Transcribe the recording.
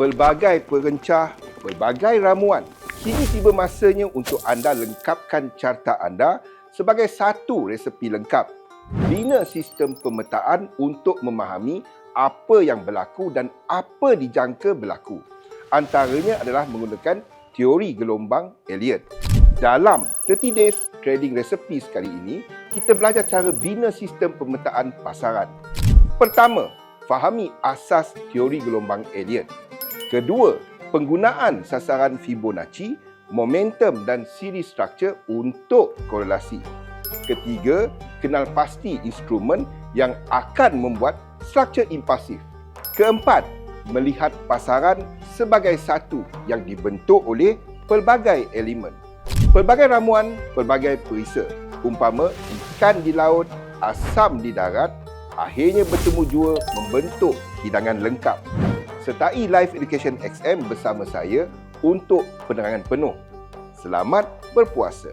pelbagai perencah, pelbagai ramuan. Kini tiba masanya untuk anda lengkapkan carta anda sebagai satu resepi lengkap. Bina sistem pemetaan untuk memahami apa yang berlaku dan apa dijangka berlaku. Antaranya adalah menggunakan teori gelombang Elliott. Dalam 30 Days Trading Recipes kali ini, kita belajar cara bina sistem pemetaan pasaran. Pertama, fahami asas teori gelombang Elliott. Kedua, penggunaan sasaran Fibonacci, momentum dan series structure untuk korelasi. Ketiga, kenal pasti instrumen yang akan membuat struktur impulsif. Keempat, melihat pasaran sebagai satu yang dibentuk oleh pelbagai elemen. Pelbagai ramuan, pelbagai perisa. Umpama ikan di laut, asam di darat, akhirnya bertemu jua membentuk hidangan lengkap. Sertai Live Education XM bersama saya untuk penerangan penuh. Selamat berpuasa.